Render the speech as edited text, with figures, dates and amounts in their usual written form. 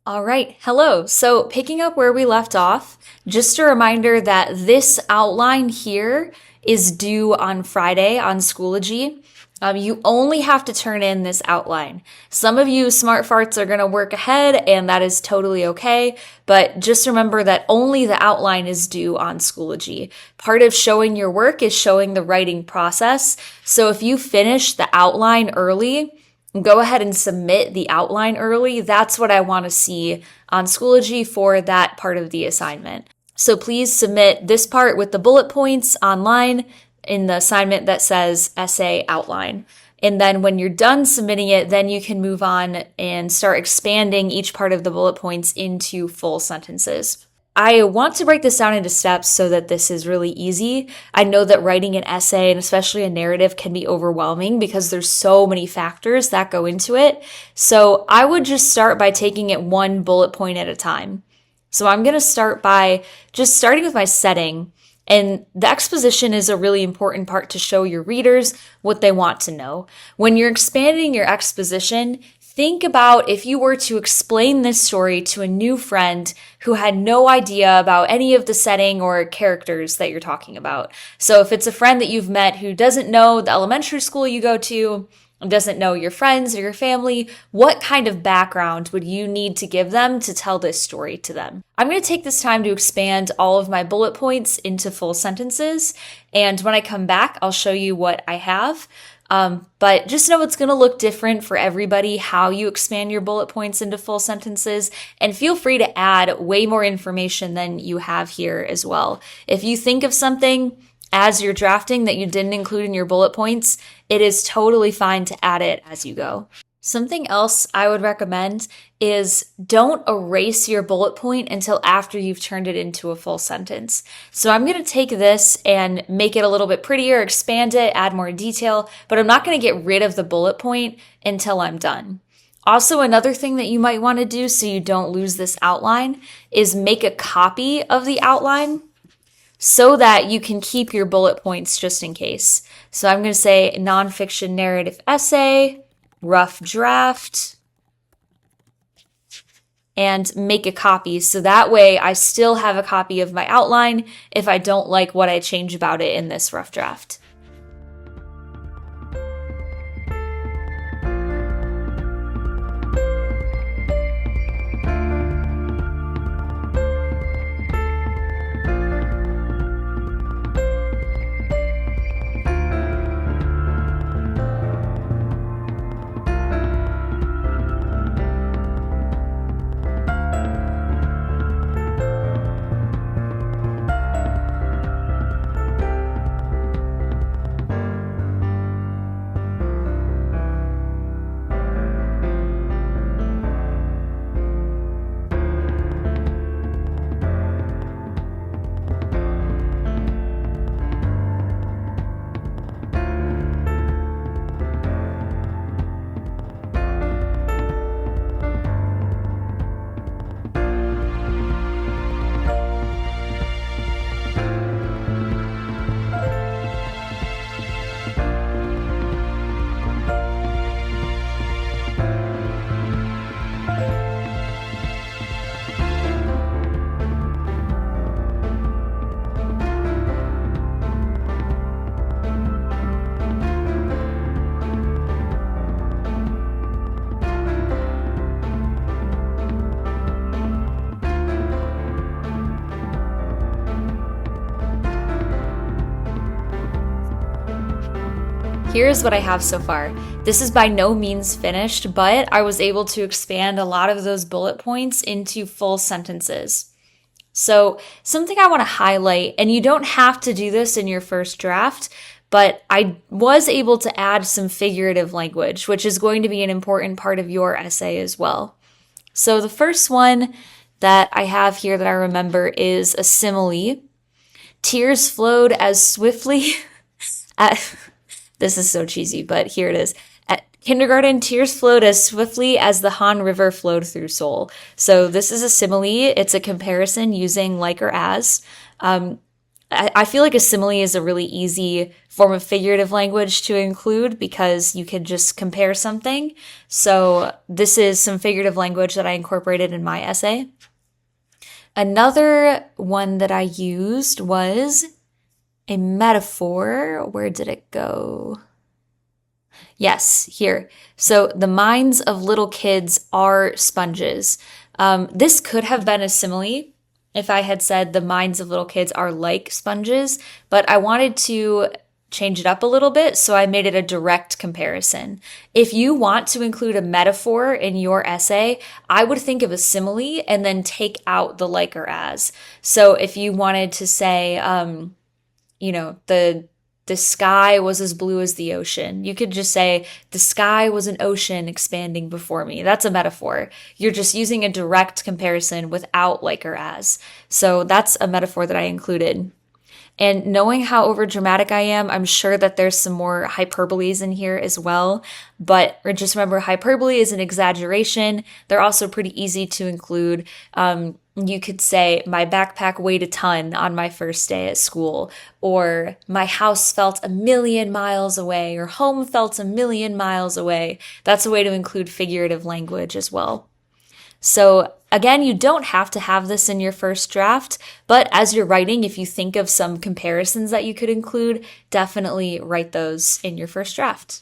All right, hello. So picking up where we left off, just a reminder that this outline here is due on Friday on Schoology. You only have to turn in this outline. Some of you smart farts are going to work ahead, and that is totally okay. But just remember that only the outline is due on Schoology. Part of showing your work is showing the writing process. So if you finish the outline early, go ahead and submit the outline early. That's what I want to see on Schoology for that part of the assignment. So please submit this part with the bullet points online in the assignment that says essay outline. And then when you're done submitting it, then you can move on and start expanding each part of the bullet points into full sentences. I want to break this down into steps so that this is really easy. I know that writing an essay and especially a narrative can be overwhelming because there's so many factors that go into it. So I would just start by taking it one bullet point at a time. So I'm going to start by just starting with my setting. And the exposition is a really important part to show your readers what they want to know. When you're expanding your exposition, think about if you were to explain this story to a new friend who had no idea about any of the setting or characters that you're talking about. So if it's a friend that you've met who doesn't know the elementary school you go to, doesn't know your friends or your family, what kind of background would you need to give them to tell this story to them? I'm going to take this time to expand all of my bullet points into full sentences. And when I come back, I'll show you what I have. But just know it's going to look different for everybody, how you expand your bullet points into full sentences, and feel free to add way more information than you have here as well. If you think of something as you're drafting that you didn't include in your bullet points, it is totally fine to add it as you go. Something else I would recommend is don't erase your bullet point until after you've turned it into a full sentence. So I'm going to take this and make it a little bit prettier, expand it, add more detail, but I'm not going to get rid of the bullet point until I'm done. Also, another thing that you might want to do so you don't lose this outline is make a copy of the outline so that you can keep your bullet points just in case. So I'm going to say nonfiction narrative essay, rough draft, and make a copy. So that way I still have a copy of my outline if I don't like what I change about it in this rough draft. Here's what I have so far. This is by no means finished, but I was able to expand a lot of those bullet points into full sentences. So something I want to highlight, and you don't have to do this in your first draft, but I was able to add some figurative language, which is going to be an important part of your essay as well. So the first one that I have here that I remember is a simile. Tears flowed as swiftly this is so cheesy, but here it is. At kindergarten, tears flowed as swiftly as the Han River flowed through Seoul. So this is a simile. It's a comparison using like or as. I feel like a simile is a really easy form of figurative language to include because you can just compare something. So this is some figurative language that I incorporated in my essay. Another one that I used was a metaphor. Where did it go? Yes, here. So the minds of little kids are sponges. This could have been a simile if I had said the minds of little kids are like sponges, but I wanted to change it up a little bit, so I made it a direct comparison. If you want to include a metaphor in your essay, I would think of a simile and then take out the like or as. So if you wanted to say, the sky was as blue as the ocean. You could just say, the sky was an ocean expanding before me. That's a metaphor. You're just using a direct comparison without like or as. So that's a metaphor that I included. And knowing how overdramatic I am, I'm sure that there's some more hyperboles in here as well. But just remember, hyperbole is an exaggeration. They're also pretty easy to include. You could say, my backpack weighed a ton on my first day at school, or my house felt a million miles away, or home felt a million miles away. That's a way to include figurative language as well. So again, you don't have to have this in your first draft, but as you're writing, if you think of some comparisons that you could include, definitely write those in your first draft.